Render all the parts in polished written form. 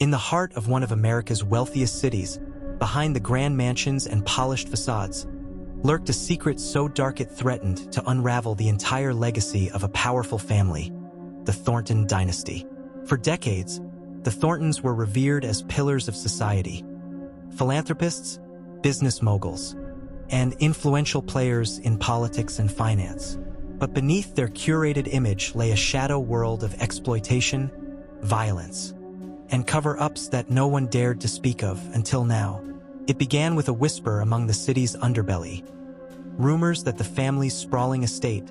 In the heart of one of America's wealthiest cities, behind the grand mansions and polished facades, lurked a secret so dark it threatened to unravel the entire legacy of a powerful family, the Thornton Dynasty. For decades, the Thorntons were revered as pillars of society, philanthropists, business moguls, and influential players in politics and finance. But beneath their curated image lay a shadow world of exploitation, violence, and cover-ups that no one dared to speak of until now. It began with a whisper among the city's underbelly. Rumors that the family's sprawling estate,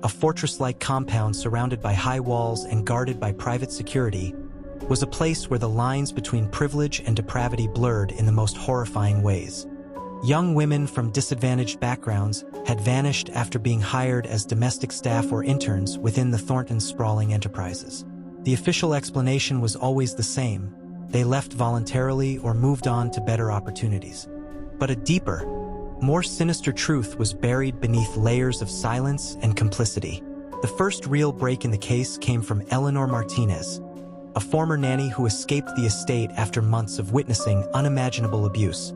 a fortress-like compound surrounded by high walls and guarded by private security, was a place where the lines between privilege and depravity blurred in the most horrifying ways. Young women from disadvantaged backgrounds had vanished after being hired as domestic staff or interns within the Thorntons' sprawling enterprises. The official explanation was always the same: they left voluntarily or moved on to better opportunities. But a deeper, more sinister truth was buried beneath layers of silence and complicity. The first real break in the case came from Eleanor Martinez, a former nanny who escaped the estate after months of witnessing unimaginable abuse.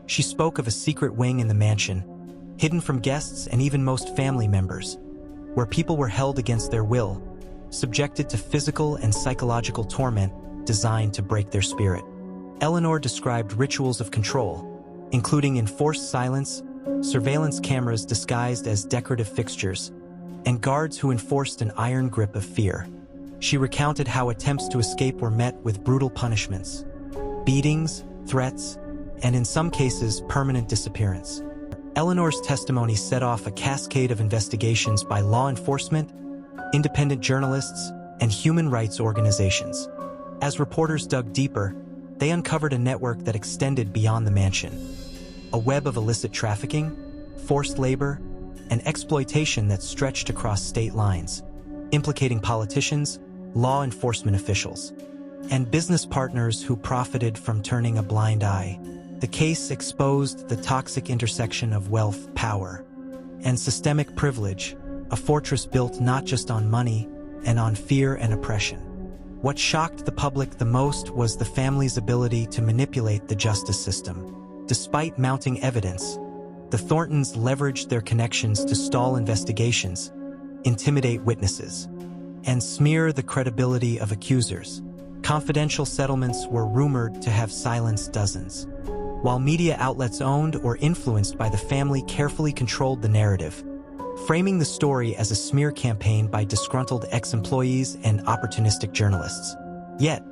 She spoke of a secret wing in the mansion, hidden from guests and even most family members, where people were held against their will, subjected to physical and psychological torment designed to break their spirit. Eleanor described rituals of control, including enforced silence, surveillance cameras disguised as decorative fixtures, and guards who enforced an iron grip of fear. She recounted how attempts to escape were met with brutal punishments, beatings, threats, and in some cases, permanent disappearance. Eleanor's testimony set off a cascade of investigations by law enforcement, independent journalists, and human rights organizations. As reporters dug deeper, they uncovered a network that extended beyond the mansion. A web of illicit trafficking, forced labor, and exploitation that stretched across state lines, implicating politicians, law enforcement officials, and business partners who profited from turning a blind eye. The case exposed the toxic intersection of wealth, power, and systemic privilege, a fortress built not just on money and on fear and oppression. What shocked the public the most was the family's ability to manipulate the justice system. Despite mounting evidence, the Thorntons leveraged their connections to stall investigations, intimidate witnesses, and smear the credibility of accusers. Confidential settlements were rumored to have silenced dozens, while media outlets owned or influenced by the family carefully controlled the narrative, framing the story as a smear campaign by disgruntled ex-employees and opportunistic journalists. Yet,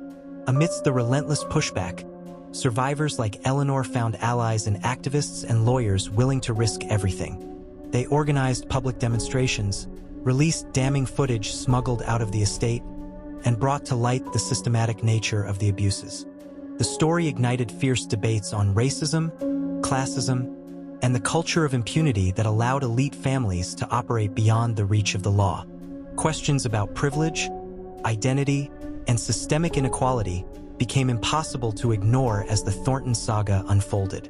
amidst the relentless pushback, survivors like Eleanor found allies in activists and lawyers willing to risk everything. They organized public demonstrations, released damning footage smuggled out of the estate, and brought to light the systematic nature of the abuses. The story ignited fierce debates on racism, classism, and the culture of impunity that allowed elite families to operate beyond the reach of the law. Questions about privilege, identity, and systemic inequality became impossible to ignore as the Thornton saga unfolded.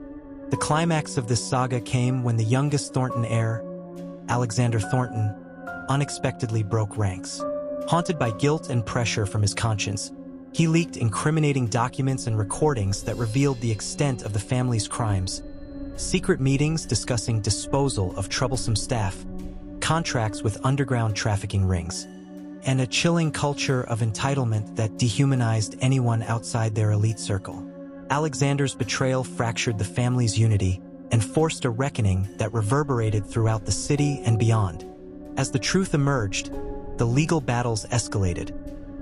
The climax of this saga came when the youngest Thornton heir, Alexander Thornton, unexpectedly broke ranks. Haunted by guilt and pressure from his conscience, he leaked incriminating documents and recordings that revealed the extent of the family's crimes. Secret meetings discussing disposal of troublesome staff, contracts with underground trafficking rings, and a chilling culture of entitlement that dehumanized anyone outside their elite circle. Alexander's betrayal fractured the family's unity and forced a reckoning that reverberated throughout the city and beyond. As the truth emerged, the legal battles escalated,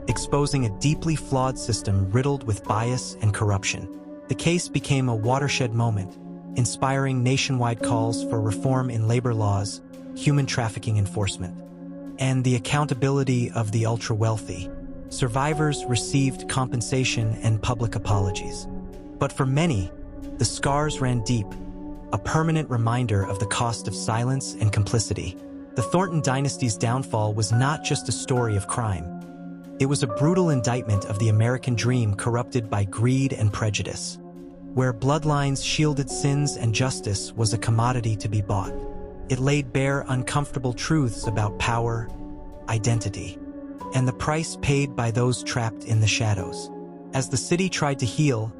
exposing a deeply flawed system riddled with bias and corruption. The case became a watershed moment, inspiring nationwide calls for reform in labor laws, human trafficking enforcement, and the accountability of the ultra-wealthy. Survivors received compensation and public apologies. But for many, the scars ran deep, a permanent reminder of the cost of silence and complicity. The Thornton dynasty's downfall was not just a story of crime. It was a brutal indictment of the American dream corrupted by greed and prejudice, where bloodlines shielded sins and justice was a commodity to be bought. It laid bare uncomfortable truths about power, identity, and the price paid by those trapped in the shadows. As the city tried to heal,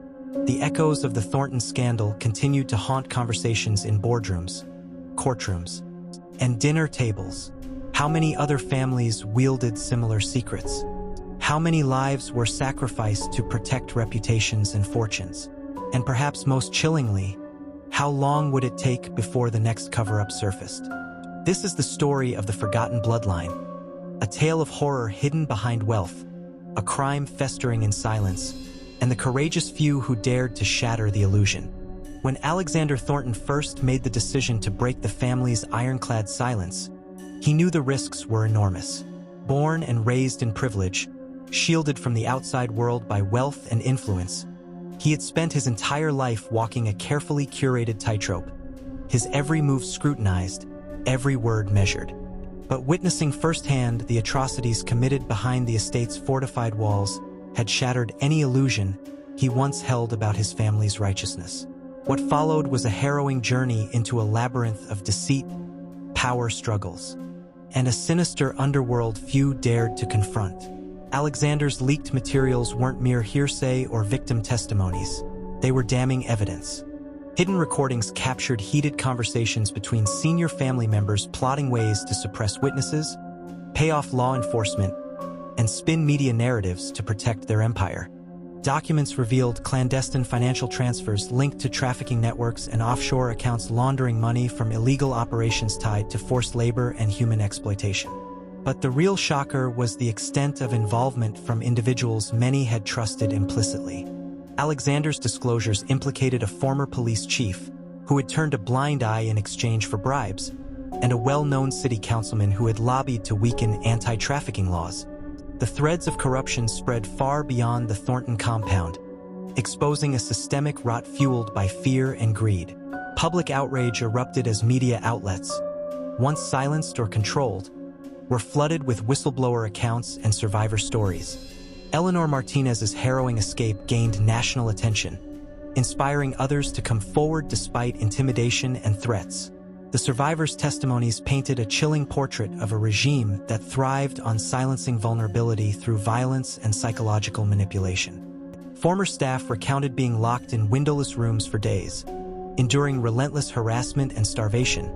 the echoes of the Thornton scandal continued to haunt conversations in boardrooms, courtrooms, and dinner tables. How many other families wielded similar secrets? How many lives were sacrificed to protect reputations and fortunes? And perhaps most chillingly, how long would it take before the next cover-up surfaced? This is the story of the forgotten bloodline, a tale of horror hidden behind wealth, a crime festering in silence, and the courageous few who dared to shatter the illusion. When Alexander Thornton first made the decision to break the family's ironclad silence, he knew the risks were enormous. Born and raised in privilege, shielded from the outside world by wealth and influence, he had spent his entire life walking a carefully curated tightrope, his every move scrutinized, every word measured. But witnessing firsthand the atrocities committed behind the estate's fortified walls had shattered any illusion he once held about his family's righteousness. What followed was a harrowing journey into a labyrinth of deceit, power struggles, and a sinister underworld few dared to confront. Alexander's leaked materials weren't mere hearsay or victim testimonies. They were damning evidence. Hidden recordings captured heated conversations between senior family members plotting ways to suppress witnesses, pay off law enforcement, and spin media narratives to protect their empire. Documents revealed clandestine financial transfers linked to trafficking networks and offshore accounts laundering money from illegal operations tied to forced labor and human exploitation. But the real shocker was the extent of involvement from individuals many had trusted implicitly. Alexander's disclosures implicated a former police chief who had turned a blind eye in exchange for bribes, and a well-known city councilman who had lobbied to weaken anti-trafficking laws. The threads of corruption spread far beyond the Thornton compound, exposing a systemic rot fueled by fear and greed. Public outrage erupted as media outlets, once silenced or controlled, were flooded with whistleblower accounts and survivor stories. Eleanor Martinez's harrowing escape gained national attention, inspiring others to come forward despite intimidation and threats. The survivors' testimonies painted a chilling portrait of a regime that thrived on silencing vulnerability through violence and psychological manipulation. Former staff recounted being locked in windowless rooms for days, enduring relentless harassment and starvation,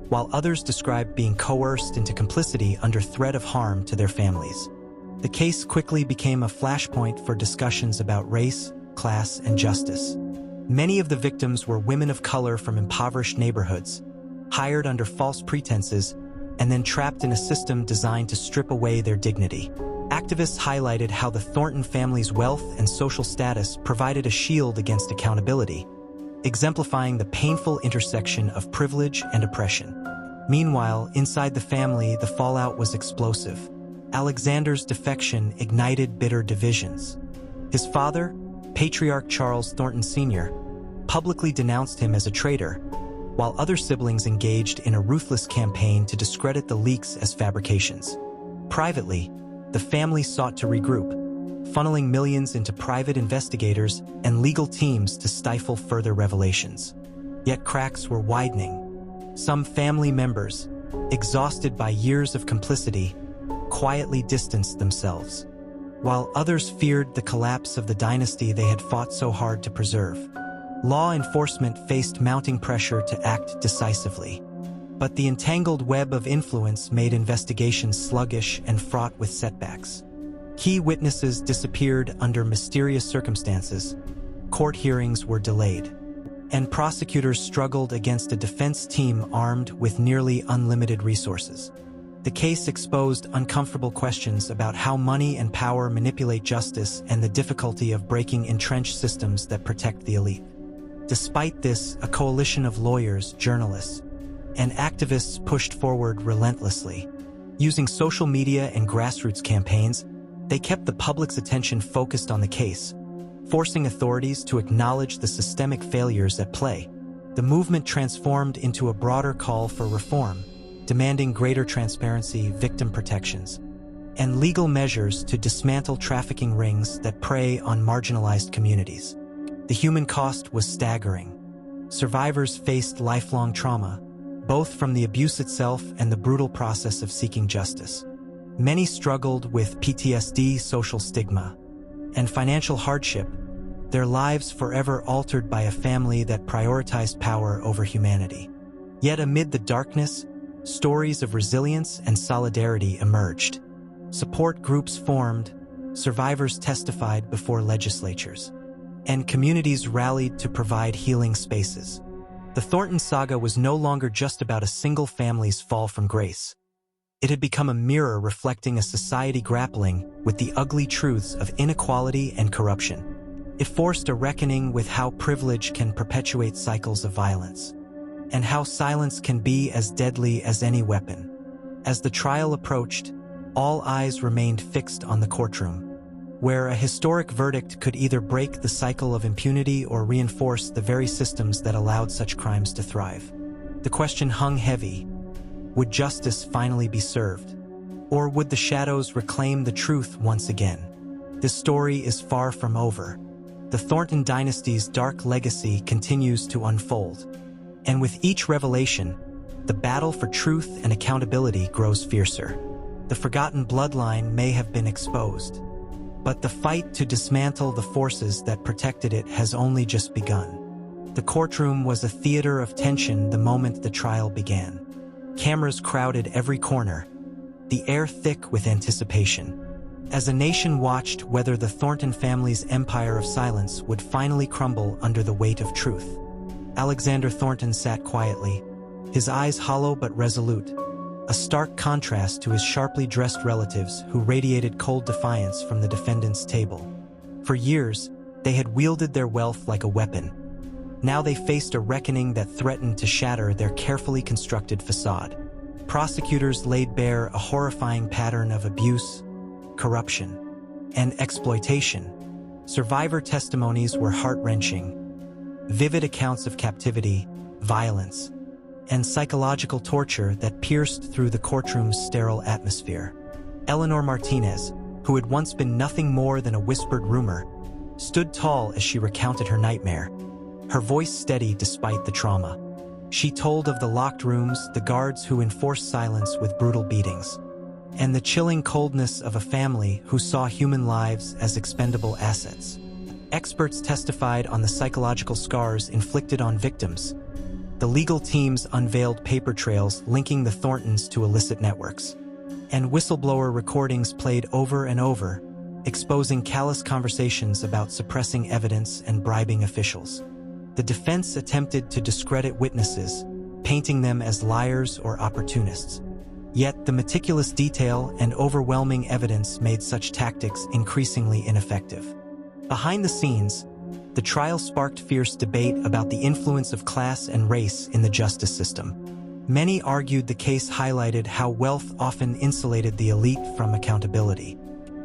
while others described being coerced into complicity under threat of harm to their families. The case quickly became a flashpoint for discussions about race, class, and justice. Many of the victims were women of color from impoverished neighborhoods, hired under false pretenses, and then trapped in a system designed to strip away their dignity. Activists highlighted how the Thornton family's wealth and social status provided a shield against accountability, exemplifying the painful intersection of privilege and oppression. Meanwhile, inside the family, the fallout was explosive. Alexander's defection ignited bitter divisions. His father, Patriarch Charles Thornton Sr., publicly denounced him as a traitor, while other siblings engaged in a ruthless campaign to discredit the leaks as fabrications. Privately, the family sought to regroup, funneling millions into private investigators and legal teams to stifle further revelations. Yet cracks were widening. Some family members, exhausted by years of complicity, quietly distanced themselves, while others feared the collapse of the dynasty they had fought so hard to preserve. Law enforcement faced mounting pressure to act decisively, but the entangled web of influence made investigations sluggish and fraught with setbacks. Key witnesses disappeared under mysterious circumstances, court hearings were delayed, and prosecutors struggled against a defense team armed with nearly unlimited resources. The case exposed uncomfortable questions about how money and power manipulate justice and the difficulty of breaking entrenched systems that protect the elite. Despite this, a coalition of lawyers, journalists, and activists pushed forward relentlessly. Using social media and grassroots campaigns, they kept the public's attention focused on the case, forcing authorities to acknowledge the systemic failures at play. The movement transformed into a broader call for reform, demanding greater transparency, victim protections, and legal measures to dismantle trafficking rings that prey on marginalized communities. The human cost was staggering. Survivors faced lifelong trauma, both from the abuse itself and the brutal process of seeking justice. Many struggled with PTSD, social stigma, and financial hardship, their lives forever altered by a family that prioritized power over humanity. Yet amid the darkness, stories of resilience and solidarity emerged. Support groups formed, survivors testified before legislatures, and communities rallied to provide healing spaces. The Thornton saga was no longer just about a single family's fall from grace. It had become a mirror reflecting a society grappling with the ugly truths of inequality and corruption. It forced a reckoning with how privilege can perpetuate cycles of violence, and how silence can be as deadly as any weapon. As the trial approached, all eyes remained fixed on the courtroom, where a historic verdict could either break the cycle of impunity or reinforce the very systems that allowed such crimes to thrive. The question hung heavy: would justice finally be served? Or would the shadows reclaim the truth once again? This story is far from over. The Thornton dynasty's dark legacy continues to unfold, and with each revelation, the battle for truth and accountability grows fiercer. The forgotten bloodline may have been exposed, but the fight to dismantle the forces that protected it has only just begun. The courtroom was a theater of tension the moment the trial began. Cameras crowded every corner, the air thick with anticipation, as a nation watched whether the Thornton family's empire of silence would finally crumble under the weight of truth. Alexander Thornton sat quietly, his eyes hollow but resolute, a stark contrast to his sharply dressed relatives who radiated cold defiance from the defendant's table. For years, they had wielded their wealth like a weapon. Now they faced a reckoning that threatened to shatter their carefully constructed facade. Prosecutors laid bare a horrifying pattern of abuse, corruption, and exploitation. Survivor testimonies were heart-wrenching. Vivid accounts of captivity, violence, and psychological torture that pierced through the courtroom's sterile atmosphere. Eleanor Martinez, who had once been nothing more than a whispered rumor, stood tall as she recounted her nightmare, her voice steady despite the trauma. She told of the locked rooms, the guards who enforced silence with brutal beatings, and the chilling coldness of a family who saw human lives as expendable assets. Experts testified on the psychological scars inflicted on victims. The legal teams unveiled paper trails linking the Thorntons to illicit networks, and whistleblower recordings played over and over, exposing callous conversations about suppressing evidence and bribing officials. The defense attempted to discredit witnesses, painting them as liars or opportunists. Yet the meticulous detail and overwhelming evidence made such tactics increasingly ineffective. Behind the scenes, the trial sparked fierce debate about the influence of class and race in the justice system. Many argued the case highlighted how wealth often insulated the elite from accountability.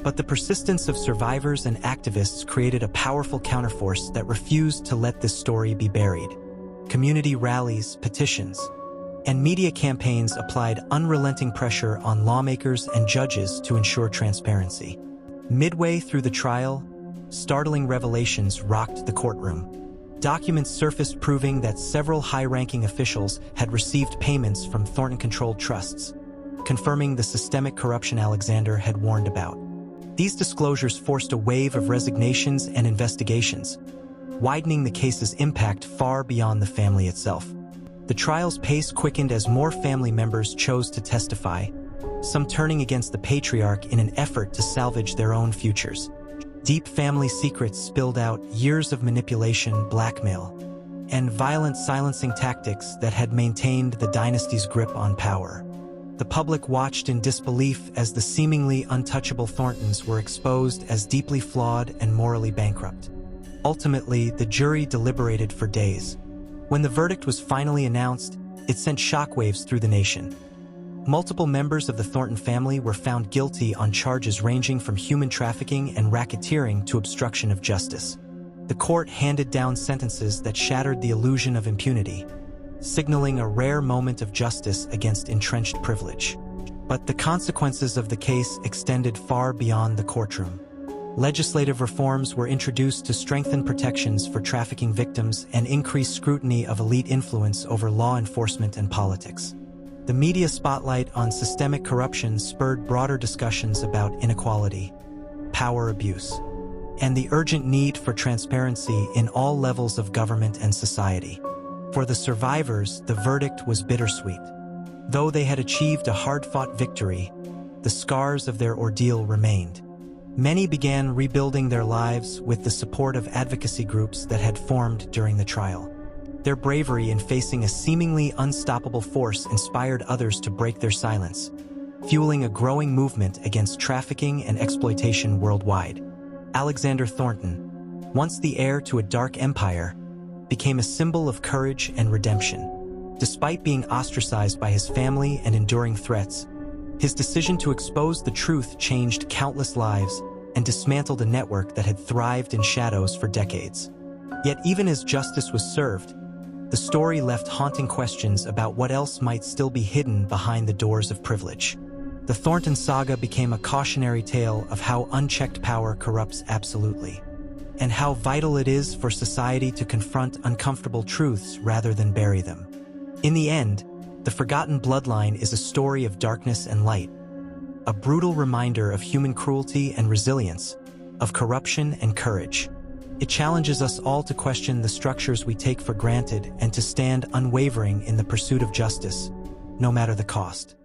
But the persistence of survivors and activists created a powerful counterforce that refused to let this story be buried. Community rallies, petitions, and media campaigns applied unrelenting pressure on lawmakers and judges to ensure transparency. Midway through the trial, startling revelations rocked the courtroom. Documents surfaced proving that several high-ranking officials had received payments from Thornton-controlled trusts, confirming the systemic corruption Alexander had warned about. These disclosures forced a wave of resignations and investigations, widening the case's impact far beyond the family itself. The trial's pace quickened as more family members chose to testify, some turning against the patriarch in an effort to salvage their own futures. Deep family secrets spilled out, years of manipulation, blackmail, and violent silencing tactics that had maintained the dynasty's grip on power. The public watched in disbelief as the seemingly untouchable Thorntons were exposed as deeply flawed and morally bankrupt. Ultimately, the jury deliberated for days. When the verdict was finally announced, it sent shockwaves through the nation. Multiple members of the Thornton family were found guilty on charges ranging from human trafficking and racketeering to obstruction of justice. The court handed down sentences that shattered the illusion of impunity, signaling a rare moment of justice against entrenched privilege. But the consequences of the case extended far beyond the courtroom. Legislative reforms were introduced to strengthen protections for trafficking victims and increase scrutiny of elite influence over law enforcement and politics. The media spotlight on systemic corruption spurred broader discussions about inequality, power abuse, and the urgent need for transparency in all levels of government and society. For the survivors, the verdict was bittersweet. Though they had achieved a hard-fought victory, the scars of their ordeal remained. Many began rebuilding their lives with the support of advocacy groups that had formed during the trial. Their bravery in facing a seemingly unstoppable force inspired others to break their silence, fueling a growing movement against trafficking and exploitation worldwide. Alexander Thornton, once the heir to a dark empire, became a symbol of courage and redemption. Despite being ostracized by his family and enduring threats, his decision to expose the truth changed countless lives and dismantled a network that had thrived in shadows for decades. Yet even as justice was served, the story left haunting questions about what else might still be hidden behind the doors of privilege. The Thornton saga became a cautionary tale of how unchecked power corrupts absolutely, and how vital it is for society to confront uncomfortable truths rather than bury them. In the end, The Forgotten Bloodline is a story of darkness and light, a brutal reminder of human cruelty and resilience, of corruption and courage. It challenges us all to question the structures we take for granted and to stand unwavering in the pursuit of justice, no matter the cost.